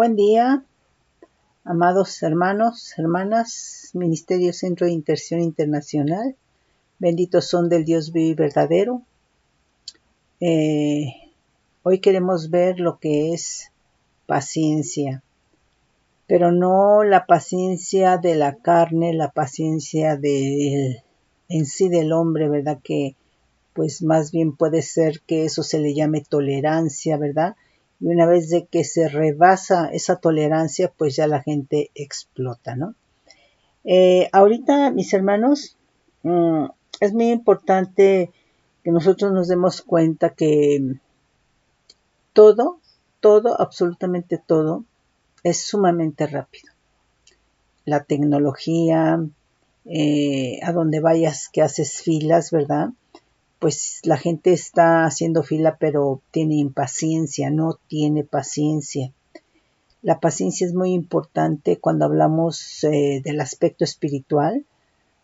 Buen día, amados hermanos, hermanas, Ministerio Centro de Intercesión Internacional. Benditos son del Dios vivo y verdadero. Hoy queremos ver lo que es paciencia, pero no la paciencia de la carne, la paciencia en sí del hombre, ¿verdad? Que pues más bien puede ser que eso se le llame tolerancia, ¿verdad? Y una vez de que se rebasa esa tolerancia, pues ya la gente explota, ¿no? Ahorita, mis hermanos, es muy importante que nosotros nos demos cuenta que todo, absolutamente todo, es sumamente rápido. La tecnología, a donde vayas que haces filas, ¿verdad? Pues la gente está haciendo fila, pero tiene impaciencia, no tiene paciencia. La paciencia es muy importante cuando hablamos del aspecto espiritual,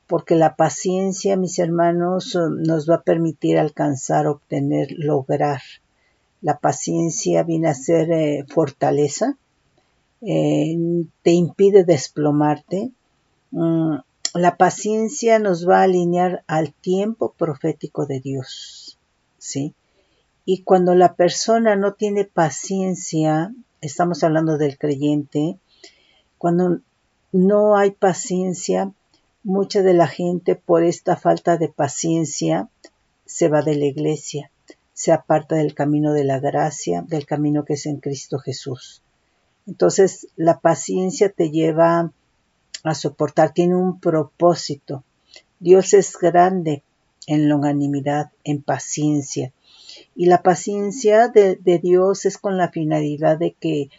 porque la paciencia, mis hermanos, nos va a permitir alcanzar, obtener, lograr. La paciencia viene a ser fortaleza, te impide desplomarte. La paciencia nos va a alinear al tiempo profético de Dios, ¿sí? Y cuando la persona no tiene paciencia, estamos hablando del creyente, cuando no hay paciencia, mucha de la gente por esta falta de paciencia se va de la iglesia, se aparta del camino de la gracia, del camino que es en Cristo Jesús. Entonces, la paciencia te lleva a soportar, tiene un propósito. Dios es grande en longanimidad, en paciencia. Y la paciencia de Dios es con la finalidad de que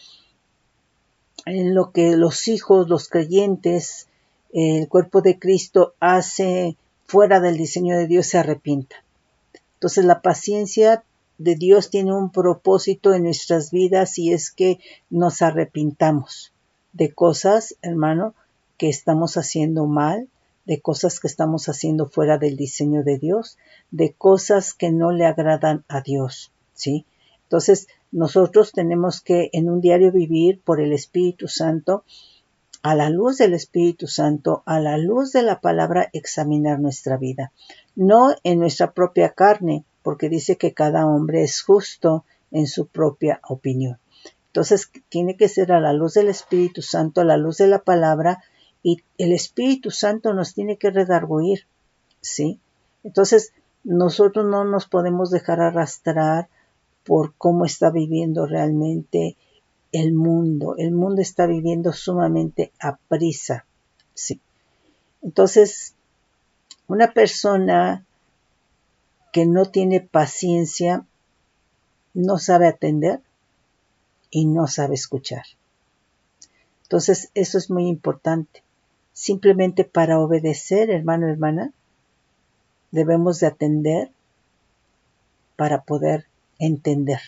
en lo que los hijos, los creyentes, el cuerpo de Cristo hace fuera del diseño de Dios se arrepienta. Entonces la paciencia de Dios tiene un propósito en nuestras vidas y es que nos arrepintamos de cosas, hermano, que estamos haciendo mal, de cosas que estamos haciendo fuera del diseño de Dios, de cosas que no le agradan a Dios, ¿sí? Entonces, nosotros tenemos que en un diario vivir por el Espíritu Santo, a la luz del Espíritu Santo, a la luz de la palabra, examinar nuestra vida. No en nuestra propia carne, porque dice que cada hombre es justo en su propia opinión. Entonces, tiene que ser a la luz del Espíritu Santo, a la luz de la palabra, y el Espíritu Santo nos tiene que redarguir, ¿sí? Entonces, nosotros no nos podemos dejar arrastrar por cómo está viviendo realmente el mundo. El mundo está viviendo sumamente aprisa, ¿sí? Entonces, una persona que no tiene paciencia no sabe atender y no sabe escuchar. Entonces, eso es muy importante. Simplemente para obedecer, hermano, hermana, debemos de atender para poder entender,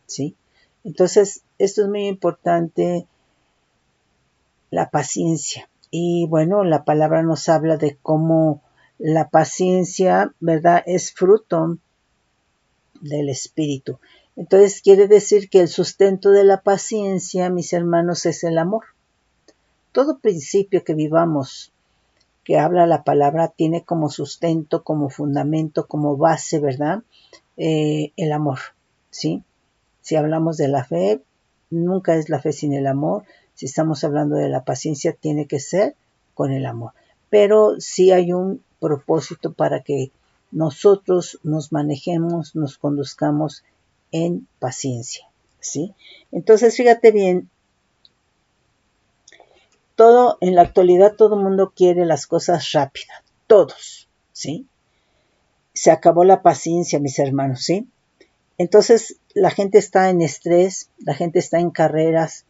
¿sí? Entonces, esto es muy importante, la paciencia. Y bueno, la palabra nos habla de cómo la paciencia, ¿verdad?, es fruto del Espíritu. Entonces, quiere decir que el sustento de la paciencia, mis hermanos, es el amor. Todo principio que vivamos, que habla la palabra, tiene como sustento, como fundamento, como base, ¿verdad?, el amor, ¿sí? Si hablamos de la fe, nunca es la fe sin el amor. Si estamos hablando de la paciencia, tiene que ser con el amor. Pero sí hay un propósito para que nosotros nos manejemos, nos conduzcamos en paciencia, ¿sí? Entonces, fíjate bien, en la actualidad todo el mundo quiere las cosas rápidas, todos, ¿sí? Se acabó la paciencia, mis hermanos, ¿sí? Entonces la gente está en estrés, la gente está en carreras,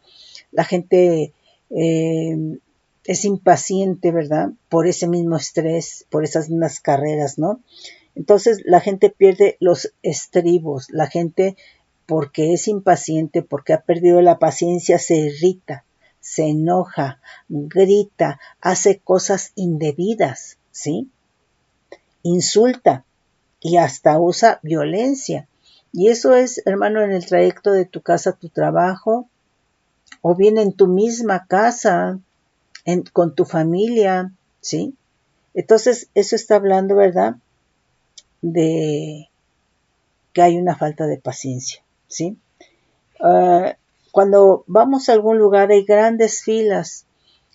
la gente es impaciente, ¿verdad? Por ese mismo estrés, por esas mismas carreras, ¿no? Entonces la gente pierde los estribos, la gente porque es impaciente, porque ha perdido la paciencia, se irrita, se enoja, grita, hace cosas indebidas, ¿sí? Insulta y hasta usa violencia. Y eso es, hermano, en el trayecto de tu casa a tu trabajo, o bien en tu misma casa, con tu familia, ¿sí? Entonces, eso está hablando, ¿verdad?, de que hay una falta de paciencia, ¿sí? Cuando vamos a algún lugar hay grandes filas,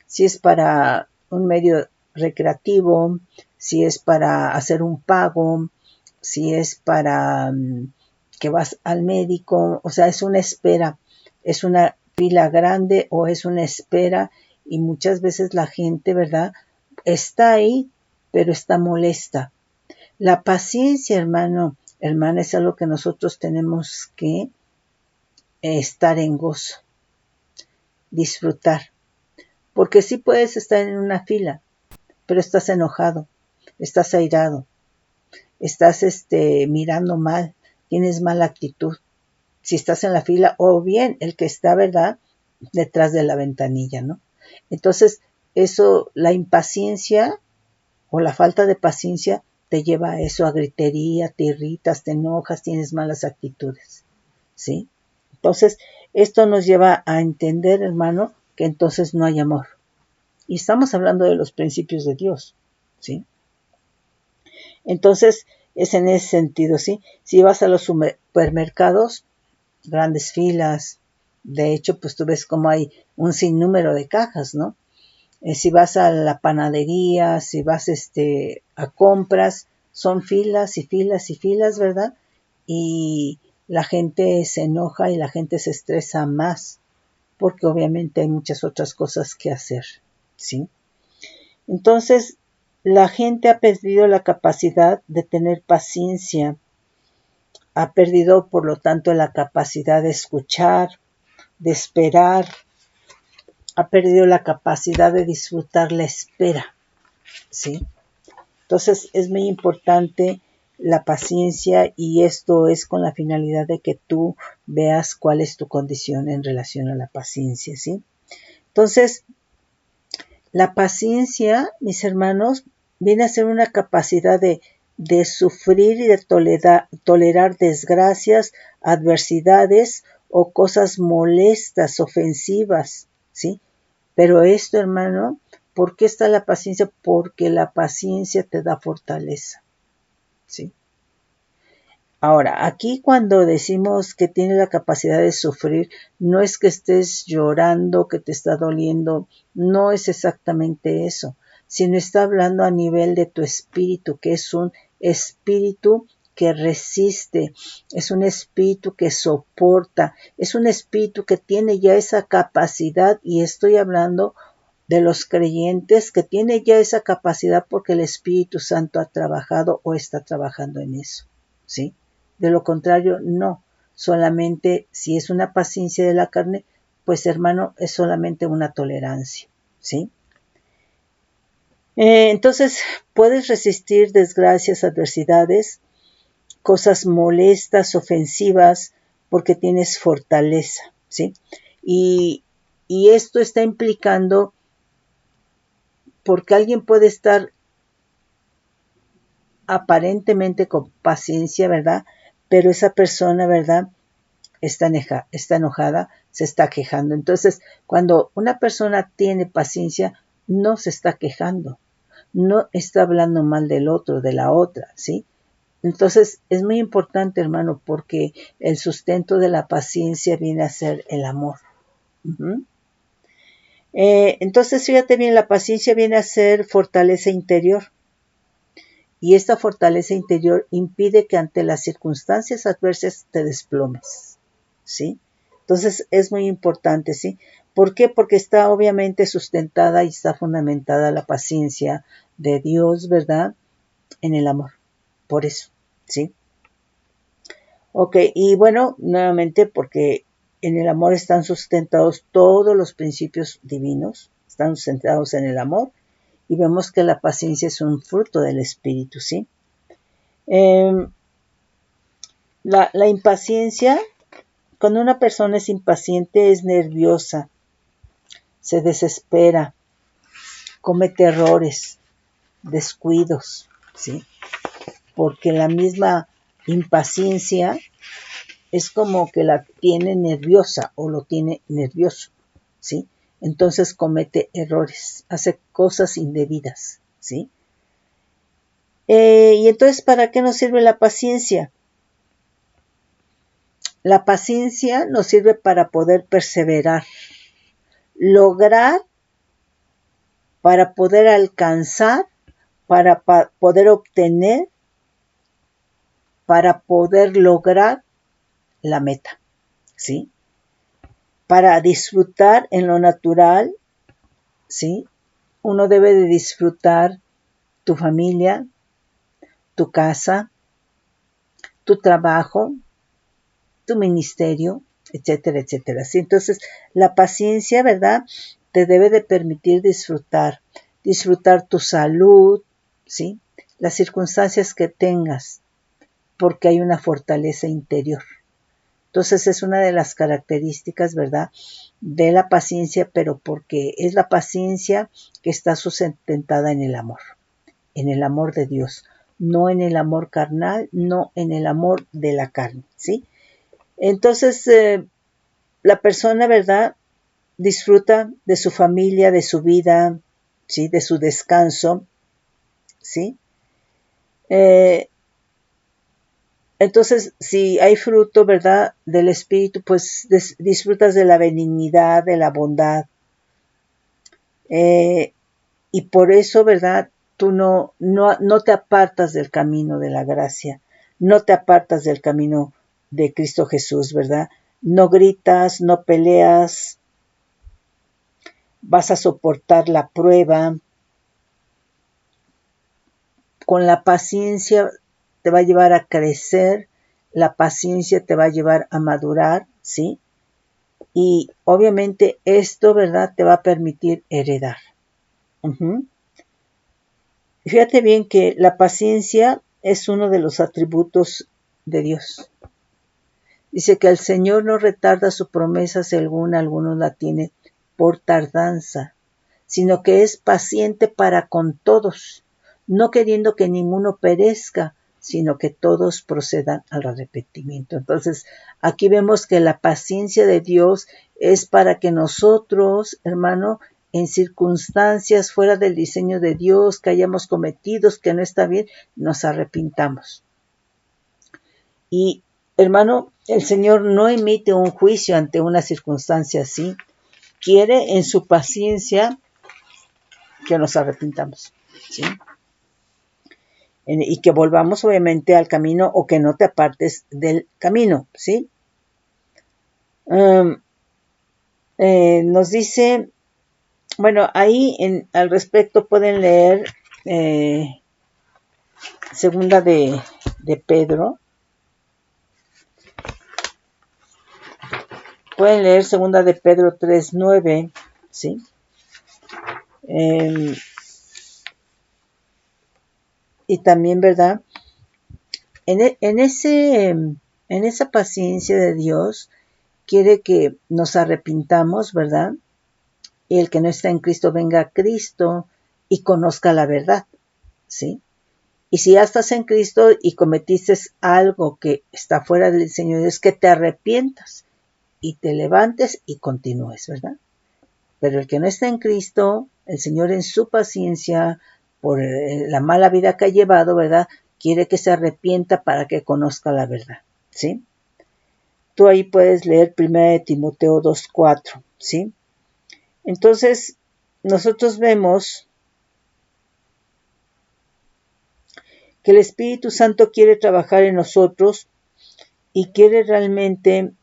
si es para un medio recreativo, si es para hacer un pago, si es para que vas al médico, o sea, es una espera, es una fila grande o es una espera y muchas veces la gente, ¿verdad?, está ahí, pero está molesta. La paciencia, hermana, es algo que nosotros tenemos que estar en gozo, disfrutar. Porque sí puedes estar en una fila, pero estás enojado, estás airado, estás mirando mal, tienes mala actitud. Si estás en la fila, o bien el que está, ¿verdad?, detrás de la ventanilla, ¿no? Entonces, eso, la impaciencia o la falta de paciencia te lleva a eso, a gritería, te irritas, te enojas, tienes malas actitudes, ¿sí? Entonces, esto nos lleva a entender, hermano, que entonces no hay amor. Y estamos hablando de los principios de Dios, ¿sí? Entonces, es en ese sentido, ¿sí? Si vas a los supermercados, grandes filas, de hecho, pues tú ves como hay un sinnúmero de cajas, ¿no? Si vas a la panadería, si vas a compras, son filas y filas y filas, ¿verdad? Y la gente se enoja y la gente se estresa más, porque obviamente hay muchas otras cosas que hacer, ¿sí? Entonces, la gente ha perdido la capacidad de tener paciencia, ha perdido, por lo tanto, la capacidad de escuchar, de esperar, ha perdido la capacidad de disfrutar la espera, ¿sí? Entonces, es muy importante la paciencia y esto es con la finalidad de que tú veas cuál es tu condición en relación a la paciencia, ¿sí? Entonces, la paciencia, mis hermanos, viene a ser una capacidad de sufrir y de tolerar desgracias, adversidades o cosas molestas, ofensivas, ¿sí? Pero esto, hermano, ¿por qué está la paciencia? Porque la paciencia te da fortaleza, ¿sí? Ahora, aquí cuando decimos que tienes la capacidad de sufrir, no es que estés llorando, que te está doliendo, no es exactamente eso, sino está hablando a nivel de tu espíritu, que es un espíritu que resiste, es un espíritu que soporta, es un espíritu que tiene ya esa capacidad, y estoy hablando de los creyentes que tiene ya esa capacidad porque el Espíritu Santo ha trabajado o está trabajando en eso, ¿sí? De lo contrario, no. Solamente si es una paciencia de la carne, pues hermano, es solamente una tolerancia, ¿sí? Entonces, puedes resistir desgracias, adversidades, cosas molestas, ofensivas, porque tienes fortaleza, ¿sí? Y, y esto está implicando, porque alguien puede estar aparentemente con paciencia, ¿verdad? Pero esa persona, ¿verdad?, está enojada, se está quejando. Entonces, cuando una persona tiene paciencia, no se está quejando, no está hablando mal del otro, de la otra, ¿sí? Entonces, es muy importante, hermano, porque el sustento de la paciencia viene a ser el amor. Uh-huh. Entonces, fíjate bien, la paciencia viene a ser fortaleza interior. Y esta fortaleza interior impide que ante las circunstancias adversas te desplomes, ¿sí? Entonces es muy importante, ¿sí? ¿Por qué? Porque está obviamente sustentada y está fundamentada la paciencia de Dios, ¿verdad?, en el amor. Por eso, ¿sí? Ok, y bueno, nuevamente porque en el amor están sustentados todos los principios divinos, están sustentados en el amor, y vemos que la paciencia es un fruto del Espíritu, ¿sí? La impaciencia, cuando una persona es impaciente, es nerviosa, se desespera, comete errores, descuidos, ¿sí? Porque la misma impaciencia es como que la tiene nerviosa o lo tiene nervioso, ¿sí? Entonces comete errores, hace cosas indebidas, ¿sí? Y entonces, ¿para qué nos sirve la paciencia? La paciencia nos sirve para poder perseverar, lograr, para poder alcanzar, para poder obtener, para poder lograr la meta, ¿sí? Para disfrutar en lo natural, ¿sí? Uno debe de disfrutar tu familia, tu casa, tu trabajo, tu ministerio, etcétera, etcétera. ¿Sí? Entonces, la paciencia, ¿verdad? Te debe de permitir disfrutar tu salud, ¿sí? Las circunstancias que tengas, porque hay una fortaleza interior. Entonces, es una de las características, ¿verdad? De la paciencia, pero porque es la paciencia que está sustentada en el amor de Dios, no en el amor carnal, no en el amor de la carne, ¿sí? Entonces, la persona, ¿verdad? Disfruta de su familia, de su vida, ¿sí? De su descanso, ¿sí? Entonces, si hay fruto, ¿verdad? Del Espíritu, pues disfrutas de la benignidad, de la bondad. Y por eso, ¿verdad? Tú no te apartas del camino de la gracia, no te apartas del camino de Cristo Jesús, ¿verdad? No gritas, no peleas, vas a soportar la prueba. Con la paciencia te va a llevar a crecer, la paciencia te va a llevar a madurar, ¿sí? Y obviamente esto, ¿verdad? Te va a permitir heredar. Uh-huh. Fíjate bien que la paciencia es uno de los atributos de Dios. Dice que el Señor no retarda su promesa según algunos la tienen por tardanza, sino que es paciente para con todos, no queriendo que ninguno perezca, sino que todos procedan al arrepentimiento. Entonces, aquí vemos que la paciencia de Dios es para que nosotros, hermano, en circunstancias fuera del diseño de Dios que hayamos cometido, que no está bien, nos arrepintamos. Y, hermano, el Señor no emite un juicio ante una circunstancia así. Quiere en su paciencia que nos arrepintamos, ¿sí? Y que volvamos obviamente al camino o que no te apartes del camino, ¿sí? Nos dice, bueno, ahí al respecto pueden leer segunda de Pedro. Pueden leer segunda de Pedro 3:9, ¿sí? Y también, ¿verdad? En esa paciencia de Dios quiere que nos arrepintamos, ¿verdad? Y el que no está en Cristo venga a Cristo y conozca la verdad, ¿sí? Y si ya estás en Cristo y cometiste algo que está fuera del diseño de Dios, que te arrepientas y te levantes y continúes, ¿verdad? Pero el que no está en Cristo, el Señor en su paciencia, por la mala vida que ha llevado, ¿verdad? Quiere que se arrepienta para que conozca la verdad, ¿sí? Tú ahí puedes leer 1 Timoteo 2:4, ¿sí? Entonces, nosotros vemos que el Espíritu Santo quiere trabajar en nosotros y quiere realmente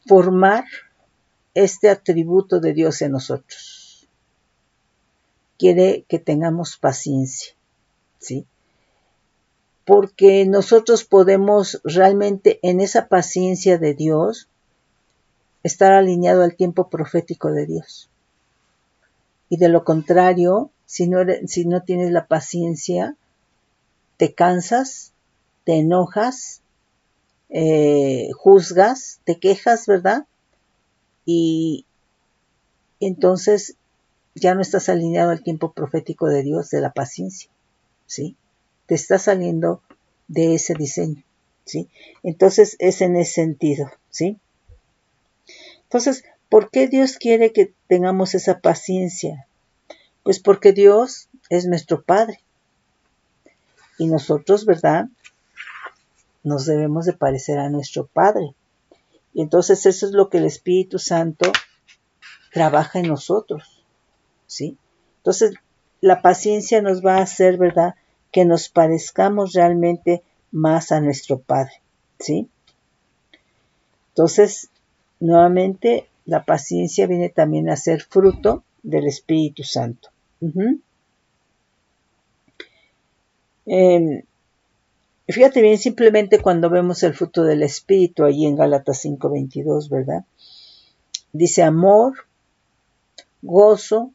formar este atributo de Dios en nosotros. Quiere que tengamos paciencia, ¿sí? Porque nosotros podemos realmente en esa paciencia de Dios estar alineado al tiempo profético de Dios. Y de lo contrario, si no tienes la paciencia, te cansas, te enojas, juzgas, te quejas, ¿verdad? Y entonces ya no estás alineado al tiempo profético de Dios, de la paciencia, ¿sí? Te estás saliendo de ese diseño, ¿sí? Entonces es en ese sentido, ¿sí? Entonces, ¿Por qué Dios quiere que tengamos esa paciencia? Pues porque Dios es nuestro Padre. Y nosotros, ¿verdad? Nos debemos de parecer a nuestro Padre. Y entonces eso es lo que el Espíritu Santo trabaja en nosotros, ¿sí? Entonces, la paciencia nos va a hacer, ¿verdad?, que nos parezcamos realmente más a nuestro Padre, ¿sí? Entonces, nuevamente, la paciencia viene también a ser fruto del Espíritu Santo. Fíjate bien, simplemente cuando vemos el fruto del Espíritu, allí en Gálatas 5:22, ¿verdad? Dice amor, gozo,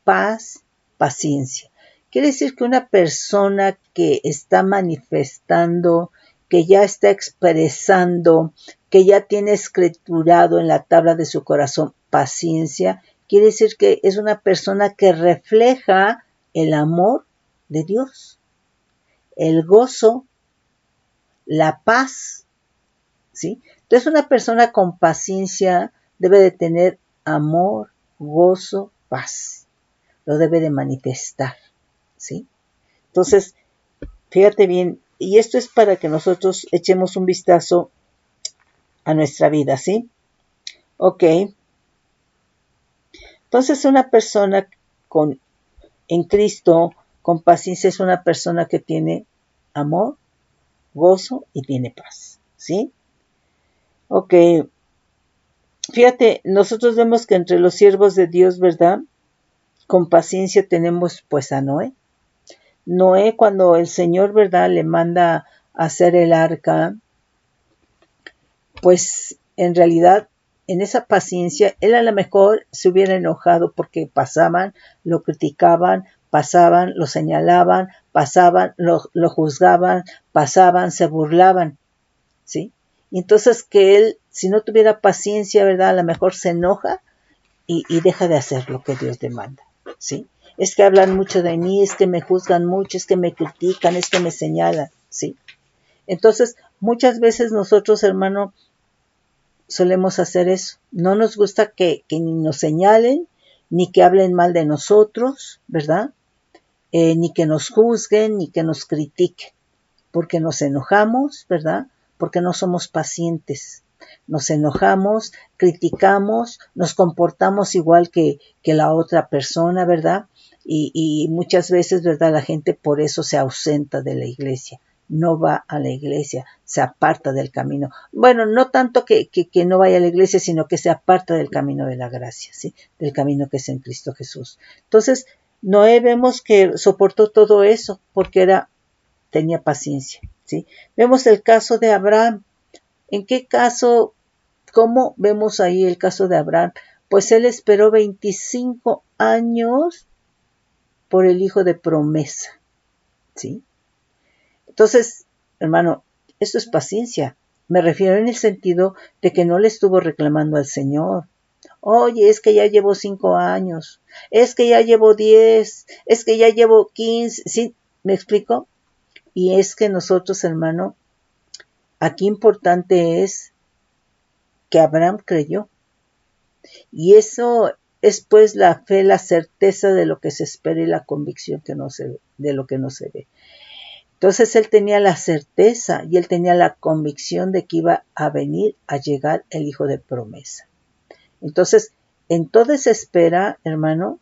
paz, paciencia. Quiere decir que una persona que está manifestando, que ya está expresando, que ya tiene escriturado en la tabla de su corazón paciencia, quiere decir que es una persona que refleja el amor de Dios, el gozo, la paz, ¿sí? Entonces una persona con paciencia debe de tener amor, gozo, paz. Lo debe de manifestar, ¿sí? Entonces, fíjate bien, y esto es para que nosotros echemos un vistazo a nuestra vida, ¿sí? Ok. Entonces, una persona en Cristo, con paciencia, es una persona que tiene amor, gozo y tiene paz, ¿sí? Ok. Fíjate, nosotros vemos que entre los siervos de Dios, ¿verdad? Con paciencia tenemos pues a Noé. Noé, cuando el Señor, ¿verdad?, le manda a hacer el arca, pues en realidad en esa paciencia él a lo mejor se hubiera enojado porque pasaban, lo criticaban, pasaban, lo señalaban, pasaban, lo juzgaban, pasaban, se burlaban, ¿sí? Y entonces que él, si no tuviera paciencia, ¿verdad?, a lo mejor se enoja y deja de hacer lo que Dios demanda, ¿sí? Es que hablan mucho de mí, es que me juzgan mucho, es que me critican, es que me señalan, ¿sí? Entonces, muchas veces nosotros, hermano, solemos hacer eso. No nos gusta que ni nos señalen, ni que hablen mal de nosotros, ¿verdad? Ni que nos juzguen, ni que nos critiquen, porque nos enojamos, ¿verdad? Porque no somos pacientes. Nos enojamos, criticamos, nos comportamos igual que la otra persona, ¿verdad? Y muchas veces, ¿verdad?, la gente por eso se ausenta de la iglesia. No va a la iglesia, se aparta del camino. Bueno, no tanto que no vaya a la iglesia, sino que se aparta del camino de la gracia, ¿sí? Del camino que es en Cristo Jesús. Entonces, Noé vemos que soportó todo eso porque tenía paciencia, ¿sí? Vemos el caso de Abraham. ¿En qué caso? ¿Cómo vemos ahí el caso de Abraham? Pues él esperó 25 años por el hijo de promesa, ¿sí? Entonces, hermano, esto es paciencia. Me refiero en el sentido de que no le estuvo reclamando al Señor. Oye, es que ya llevo 5 años, es que ya llevo 10, es que ya llevo 15, ¿sí? ¿Me explico? Y es que nosotros, hermano, aquí importante es que Abraham creyó. Y eso es pues la fe, la certeza de lo que se espera y la convicción que no se ve, de lo que no se ve. Entonces él tenía la certeza y él tenía la convicción de que iba a venir a llegar el hijo de promesa. Entonces, en toda esa espera, hermano,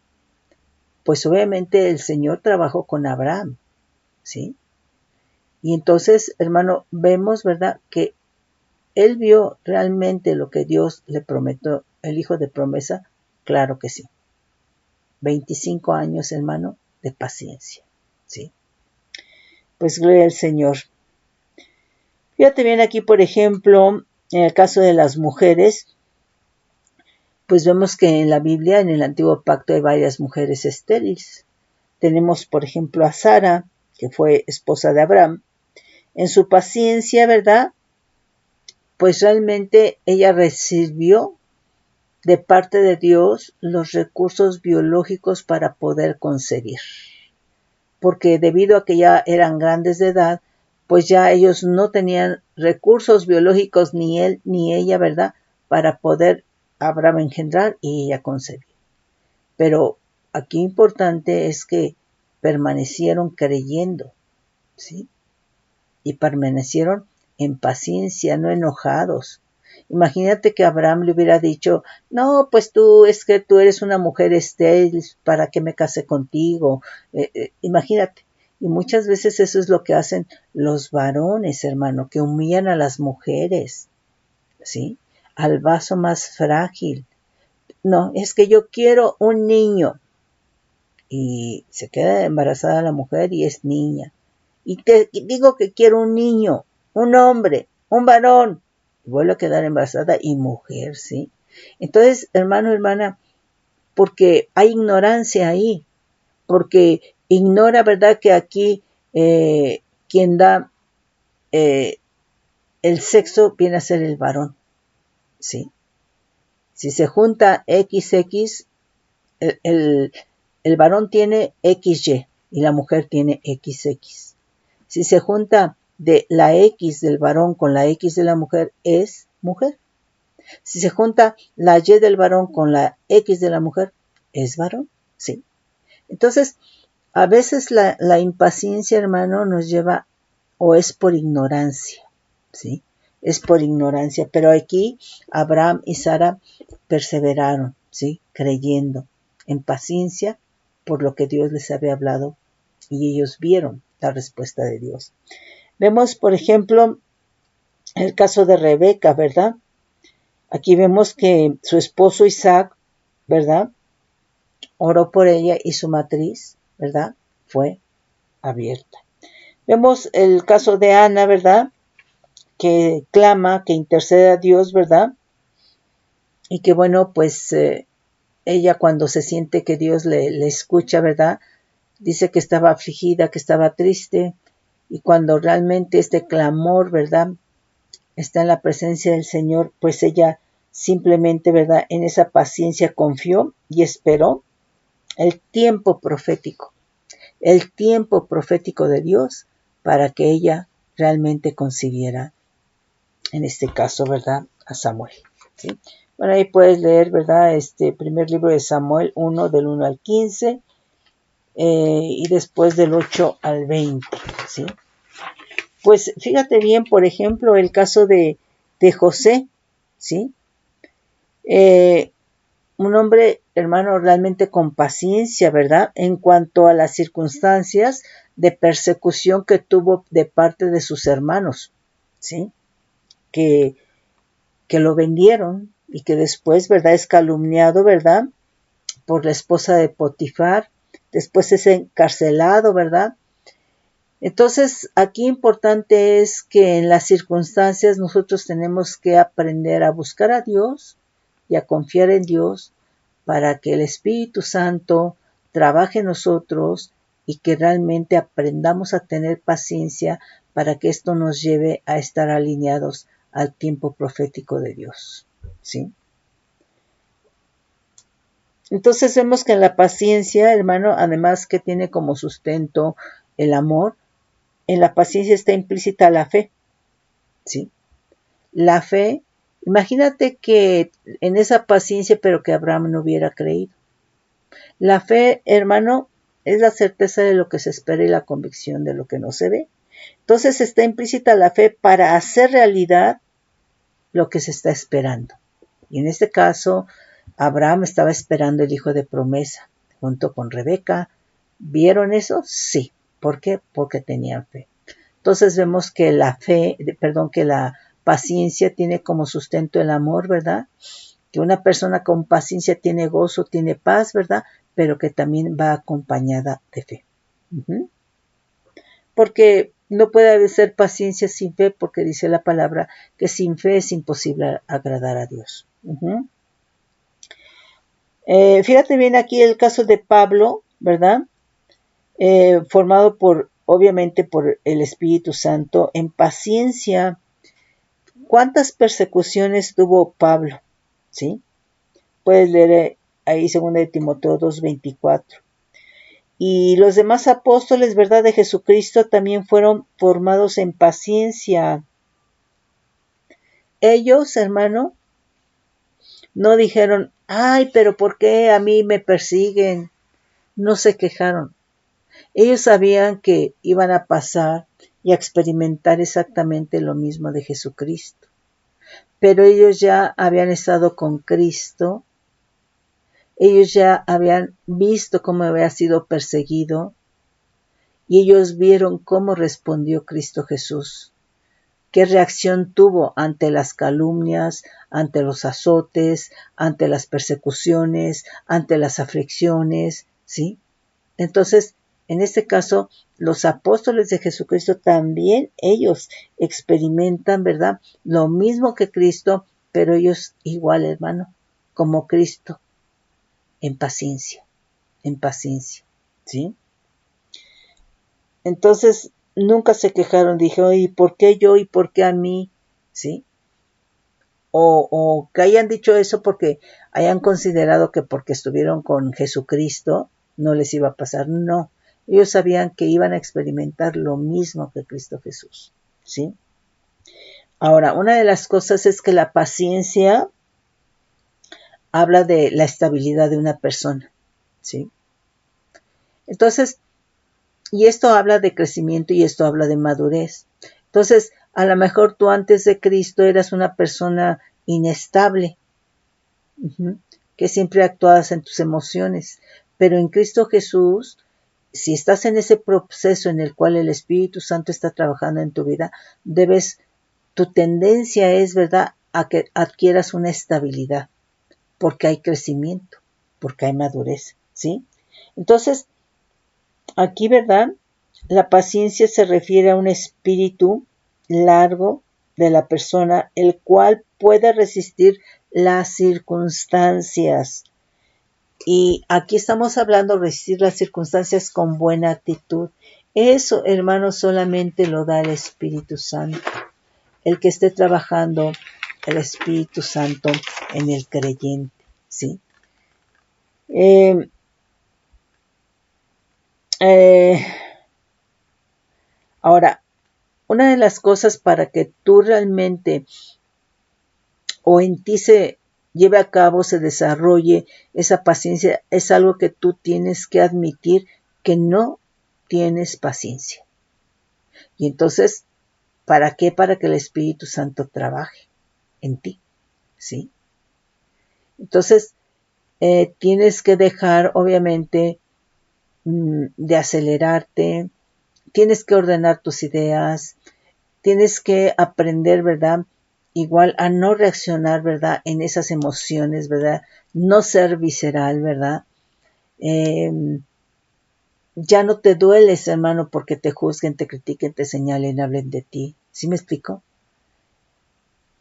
pues obviamente el Señor trabajó con Abraham, ¿sí? Y entonces, hermano, vemos, ¿verdad?, que él vio realmente lo que Dios le prometió, el hijo de promesa, claro que sí. 25 años, hermano, de paciencia, ¿sí? Pues gloria al Señor. Fíjate bien aquí, por ejemplo, en el caso de las mujeres, pues vemos que en la Biblia, en el Antiguo Pacto, hay varias mujeres estériles. Tenemos, por ejemplo, a Sara, que fue esposa de Abraham. En su paciencia, ¿verdad?, pues realmente ella recibió de parte de Dios los recursos biológicos para poder concebir. Porque debido a que ya eran grandes de edad, pues ya ellos no tenían recursos biológicos, ni él ni ella, ¿verdad?, para poder Abraham engendrar y ella concebir. Pero aquí importante es que permanecieron creyendo, ¿sí? Y permanecieron en paciencia, no enojados. Imagínate que Abraham le hubiera dicho, no, pues es que tú eres una mujer estéril, ¿para qué me casé contigo? Imagínate. Y muchas veces eso es lo que hacen los varones, hermano, que humillan a las mujeres, ¿sí? Al vaso más frágil. No, es que yo quiero un niño. Y se queda embarazada la mujer y es niña. Y te digo que quiero un niño, un hombre, un varón. Y vuelve a quedar embarazada y mujer, ¿sí? Entonces, hermano, hermana, porque hay ignorancia ahí, porque ignora, ¿verdad?, que aquí quien da el sexo viene a ser el varón, ¿sí? Si se junta XX, el varón tiene XY y la mujer tiene XX. Si se junta de la X del varón con la X de la mujer, es mujer. Si se junta la Y del varón con la X de la mujer, es varón, sí. Entonces, a veces la impaciencia, hermano, nos lleva, o es por ignorancia, ¿sí? Es por ignorancia. Pero aquí Abraham y Sara perseveraron, ¿sí? Creyendo en paciencia por lo que Dios les había hablado y ellos vieron la respuesta de Dios. Vemos, por ejemplo, el caso de Rebeca, ¿verdad? Aquí vemos que su esposo Isaac, ¿verdad?, oró por ella y su matriz, ¿verdad?, fue abierta. Vemos el caso de Ana, ¿verdad?, que clama, que intercede a Dios, ¿verdad?, y que bueno, pues ella cuando se siente que Dios le escucha, ¿verdad?, dice que estaba afligida, que estaba triste, y cuando realmente este clamor, ¿verdad?, está en la presencia del Señor, pues ella simplemente, ¿verdad?, en esa paciencia confió y esperó el tiempo profético de Dios para que ella realmente concibiera, en este caso, ¿verdad?, a Samuel, ¿sí? Bueno, ahí puedes leer, ¿verdad?, este primer libro de Samuel 1, del 1 al 15, y después del 8 al 20, ¿sí? Pues fíjate bien, por ejemplo, el caso de José, ¿sí? Un hombre, hermano, realmente con paciencia, ¿verdad?, en cuanto a las circunstancias de persecución que tuvo de parte de sus hermanos, ¿sí? Que lo vendieron y que después, ¿verdad?, es calumniado, ¿verdad?, por la esposa de Potifar, después es encarcelado, ¿verdad? Entonces, aquí importante es que en las circunstancias nosotros tenemos que aprender a buscar a Dios y a confiar en Dios para que el Espíritu Santo trabaje en nosotros y que realmente aprendamos a tener paciencia para que esto nos lleve a estar alineados al tiempo profético de Dios, ¿sí? Entonces vemos que en la paciencia, hermano, además que tiene como sustento el amor, en la paciencia está implícita la fe, ¿sí? La fe, imagínate que en esa paciencia, pero que Abraham no hubiera creído. La fe, hermano, es la certeza de lo que se espera y la convicción de lo que no se ve. Entonces está implícita la fe para hacer realidad lo que se está esperando. Y en este caso, Abraham estaba esperando el hijo de promesa junto con Rebeca. ¿Vieron eso? Sí. ¿Por qué? Porque tenían fe. Entonces vemos que que la paciencia tiene como sustento el amor, ¿verdad? Que una persona con paciencia tiene gozo, tiene paz, ¿verdad? Pero que también va acompañada de fe. Uh-huh. Porque no puede haber paciencia sin fe, porque dice la palabra que sin fe es imposible agradar a Dios. Uh-huh. Fíjate bien aquí el caso de Pablo, ¿verdad? Formado obviamente por el Espíritu Santo, en paciencia. ¿Cuántas persecuciones tuvo Pablo? ¿Sí? Puedes leer ahí 2 de Timoteo 2:24. Y los demás apóstoles, ¿verdad?, de Jesucristo también fueron formados en paciencia. Ellos, hermano, No dijeron, ay, pero ¿por qué a mí me persiguen? No se quejaron. Ellos sabían que iban a pasar y a experimentar exactamente lo mismo de Jesucristo. Pero ellos ya habían estado con Cristo, ellos ya habían visto cómo había sido perseguido y ellos vieron cómo respondió Cristo Jesús. ¿Qué reacción tuvo ante las calumnias, ante los azotes, ante las persecuciones, ante las aflicciones? ¿Sí? Entonces, en este caso, los apóstoles de Jesucristo también, ellos experimentan, ¿verdad? Lo mismo que Cristo, pero ellos igual, hermano, como Cristo, en paciencia, ¿sí? Entonces, nunca se quejaron, dijeron, ¿y por qué yo y por qué a mí? ¿Sí? O que hayan dicho eso porque hayan considerado que porque estuvieron con Jesucristo no les iba a pasar. No, ellos sabían que iban a experimentar lo mismo que Cristo Jesús, ¿sí? Ahora, una de las cosas es que la paciencia habla de la estabilidad de una persona, ¿sí? Entonces, y esto habla de crecimiento y esto habla de madurez. Entonces, a lo mejor tú antes de Cristo eras una persona inestable, que siempre actuabas en tus emociones, pero en Cristo Jesús, si estás en ese proceso en el cual el Espíritu Santo está trabajando en tu vida, tu tendencia es, ¿verdad?, a que adquieras una estabilidad, porque hay crecimiento, porque hay madurez, ¿sí? Entonces, aquí, ¿verdad?, la paciencia se refiere a un espíritu largo de la persona, el cual puede resistir las circunstancias. Y aquí estamos hablando de resistir las circunstancias con buena actitud. Eso, hermanos, solamente lo da el Espíritu Santo. El que esté trabajando el Espíritu Santo en el creyente, ¿sí? Ahora, una de las cosas para que tú realmente o en ti se lleve a cabo, se desarrolle esa paciencia, es algo que tú tienes que admitir que no tienes paciencia. Y entonces, ¿para qué? Para que el Espíritu Santo trabaje en ti, ¿sí? Entonces, tienes que dejar, obviamente, de acelerarte, tienes que ordenar tus ideas, tienes que aprender, ¿verdad?, igual a no reaccionar, ¿verdad?, en esas emociones, ¿verdad?, no ser visceral, ¿verdad? Ya no te dueles, hermano, porque te juzguen, te critiquen, te señalen, hablen de ti. ¿Sí me explico?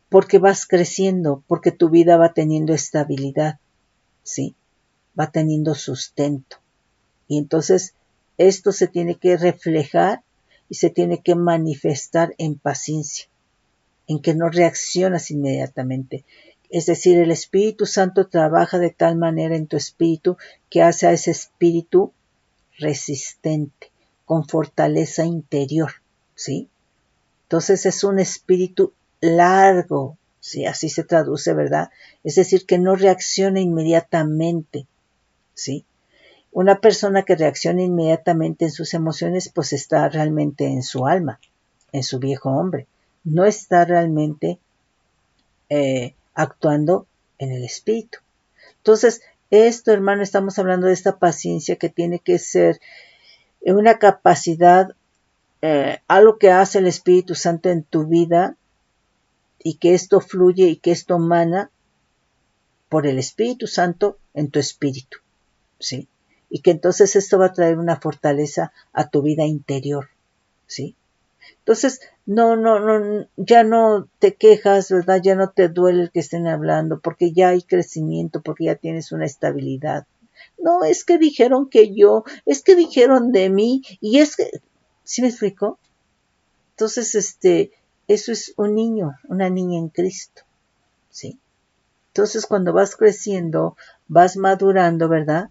Porque vas creciendo, porque tu vida va teniendo estabilidad, ¿sí? Va teniendo sustento. Y entonces esto se tiene que reflejar y se tiene que manifestar en paciencia, en que no reaccionas inmediatamente. Es decir, el Espíritu Santo trabaja de tal manera en tu espíritu que hace a ese espíritu resistente, con fortaleza interior, ¿sí? Entonces es un espíritu largo, ¿sí? Así se traduce, ¿verdad? Es decir, que no reacciona inmediatamente, ¿sí? Una persona que reacciona inmediatamente en sus emociones, pues está realmente en su alma, en su viejo hombre. No está realmente actuando en el espíritu. Entonces, esto, hermano, estamos hablando de esta paciencia que tiene que ser una capacidad, algo que hace el Espíritu Santo en tu vida y que esto fluye y que esto emana por el Espíritu Santo en tu espíritu, ¿sí? Y que entonces esto va a traer una fortaleza a tu vida interior, ¿sí? Entonces, no, ya no te quejas, ¿verdad? Ya no te duele el que estén hablando, porque ya hay crecimiento, porque ya tienes una estabilidad. No, es que dijeron que yo, es que dijeron de mí, y es que, ¿sí me explico? Entonces, eso es un niño, una niña en Cristo, ¿sí? Entonces, cuando vas creciendo, vas madurando, ¿verdad?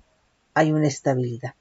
Hay una estabilidad.